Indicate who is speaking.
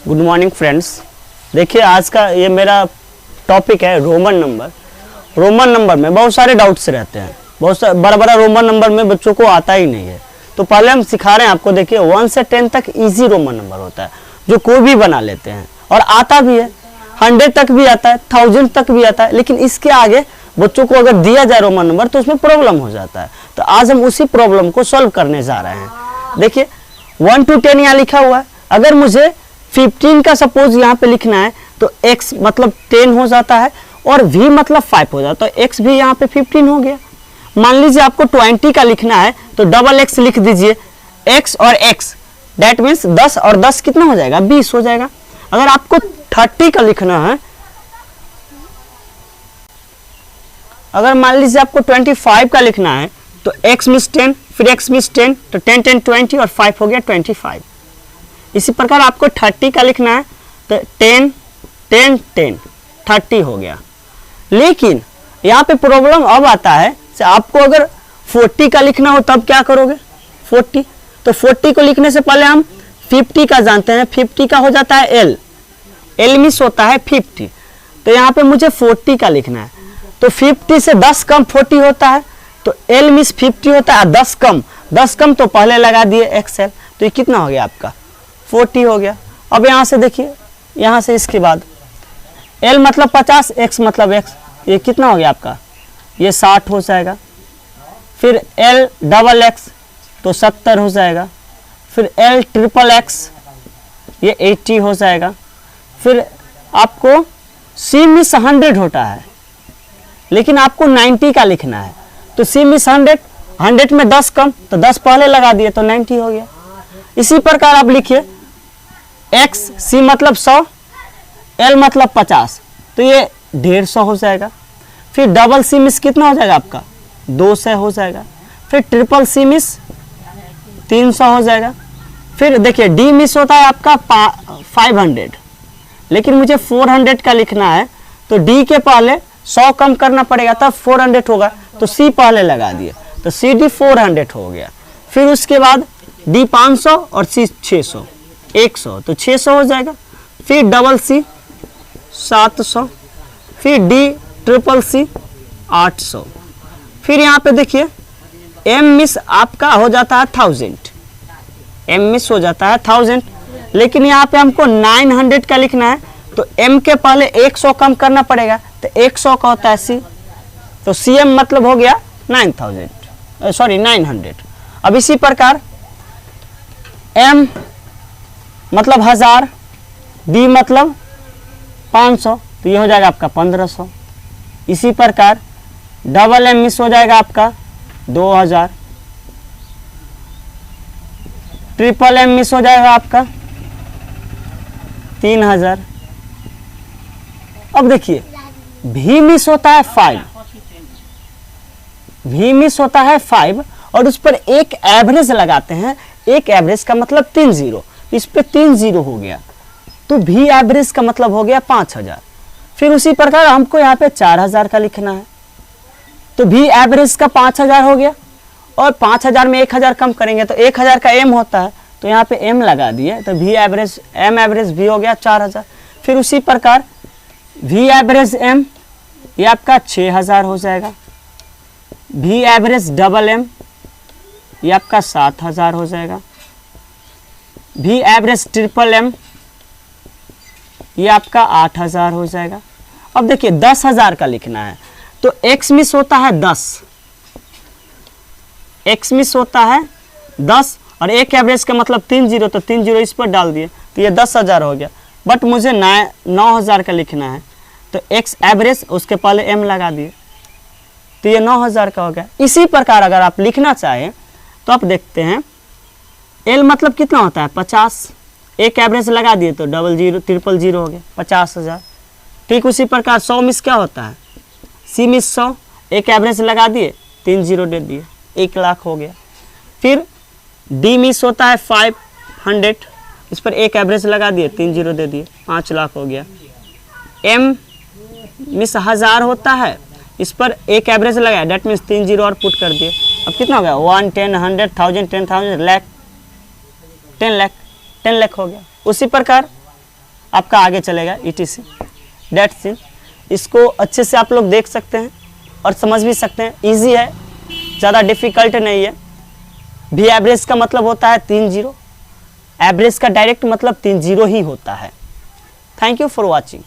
Speaker 1: Good morning friends. देखिए आज का ये मेरा टॉपिक है रोमन नंबर। रोमन नंबर में बहुत सारे डाउट्स रहते हैं, बहुत सारे बड़ा बड़ा रोमन नंबर में बच्चों को आता ही नहीं है। तो पहले हम सिखा रहे हैं आपको। देखिए 1 से 10 तक इजी रोमन नंबर होता है जो कोई भी बना लेते हैं और आता भी है। 100 तक भी आता है, 1000 तक भी आता है, लेकिन इसके आगे बच्चों को अगर दिया जाए रोमन नंबर तो उसमें प्रॉब्लम हो जाता है। तो आज हम उसी प्रॉब्लम को सॉल्व करने जा रहे हैं। देखिए 1 to 10 यहाँ लिखा हुआ है। अगर मुझे 15 का सपोज यहाँ पे लिखना है तो x मतलब 10 हो जाता है और v मतलब 5 हो जाता है। x भी यहाँ पे 15 हो गया। मान लीजिए आपको 20 का लिखना है तो डबल x लिख दीजिए, x और x दैट मीन्स 10 और 10 कितना हो जाएगा, 20 हो जाएगा। अगर आपको 30 का लिखना है, अगर मान लीजिए आपको 25 का लिखना है तो x मीन्स 10, फिर x मीन्स 10 तो 10 10 20 और 5 हो गया 25। इसी प्रकार आपको 30 का लिखना है तो 10 10 10 30 हो गया। लेकिन यहाँ पे प्रॉब्लम अब आता है, आपको अगर 40 का लिखना हो तब क्या करोगे, 40 तो 40 को लिखने से पहले हम 50 का जानते हैं। 50 का हो जाता है l, l मिस होता है 50। तो यहाँ पे मुझे 40 का लिखना है तो 50 से 10 कम 40 होता है तो l मिस 50 होता है। 10 कम तो पहले लगा दिए एक्सएल, तो ये कितना हो गया आपका 40 हो गया। अब यहाँ से देखिए, यहाँ से इसके बाद l मतलब 50, x मतलब x, ये कितना हो गया आपका, ये 60 हो जाएगा। फिर l डबल x तो 70 हो जाएगा। फिर l ट्रिपल x ये 80 हो जाएगा। फिर आपको c मिस 100 होता है लेकिन आपको 90 का लिखना है तो c मिस 100 में 10 कम तो 10 पहले लगा दिए तो 90 हो गया। इसी प्रकार आप लिखिए x c मतलब 100, l मतलब 50 तो ये 150 हो जाएगा। फिर डबल c मिस कितना हो जाएगा आपका, 200 हो जाएगा। फिर ट्रिपल c मिस 300 हो जाएगा। फिर देखिए d मिस होता है आपका 500, लेकिन मुझे 400 का लिखना है तो d के पहले 100 कम करना पड़ेगा तब 400 होगा तो c पहले लगा दिए तो cd 400 हो गया। फिर उसके बाद d 500 और c 600, 100 तो 600 हो जाएगा। फिर डबल c 700, फिर d ट्रिपल c 800। फिर यहाँ पे देखिए m मिस आपका हो जाता है 1000, m मिस हो जाता है 1000, लेकिन यहाँ पे हमको 900 का लिखना है तो m के पहले 100 कम करना पड़ेगा तो 100 का होता है c, तो cm मतलब हो गया 900। अब इसी प्रकार m मतलब 1000, d मतलब 500 तो ये हो जाएगा आपका 1500। इसी प्रकार डबल m मिस हो जाएगा आपका 2000, ट्रिपल m मिस हो जाएगा आपका 3000। अब देखिए v मिस होता है 5, v मिस होता है 5 और उस पर एक एवरेज लगाते हैं। एक एवरेज का मतलब 3 0, इस पे 3 0 हो गया तो v एवरेज का मतलब हो गया 5000। फिर उसी प्रकार हमको यहाँ पे 4000 का लिखना है तो v एवरेज का 5000 हो गया और 5000 में 1000 कम करेंगे तो 1000 का m होता है तो यहाँ पे m लगा दिए तो v average m average v हो गया 4000। फिर उसी प्रकार v एवरेज m ये आपका 6000 हो जाएगा। v एवरेज डबल m ये आपका 7000 हो जाएगा। v एवरेज ट्रिपल m ये आपका 8000 हो जाएगा। अब देखिए 10000 का लिखना है तो x मिस होता है 10, x मिस होता है 10 और एक एवरेज का मतलब 3 0 तो 3 0 इस पर डाल दिए तो ये 10000 हो गया। बट मुझे 9000 का लिखना है तो x एवरेज उसके पहले m लगा दिए तो ये 9000 का हो गया। इसी प्रकार अगर आप लिखना चाहें तो आप देखते हैं l मतलब कितना होता है 50, एक एवरेज लगा दिए तो डबल 0 ट्रिपल 0 हो गया 50,000। ठीक उसी प्रकार 100 मिस क्या होता है, c मिस 100, एक एवरेज लगा दिए 3 0 दे दिए 1 लाख हो गया। फिर d मिस होता है 500, इस पर एक एवरेज लगा दिए 3 0 दे दिए 5 लाख हो गया। m मिस 1000 होता है, इस पर एक एवरेज लगाया डेट मीन्स 3 0 और पुट कर दिए। अब कितना हो गया 1 10 100 1000 10,000 लाख 10 लाख हो गया। उसी प्रकार आपका आगे चलेगा ETC। डेट्स इन, इसको अच्छे से आप लोग देख सकते हैं और समझ भी सकते हैं, इजी है, ज़्यादा डिफिकल्ट नहीं है। भी एवरेज का मतलब होता है 3 0, एवरेज का डायरेक्ट मतलब 3 0 ही होता है। Thank you for watching.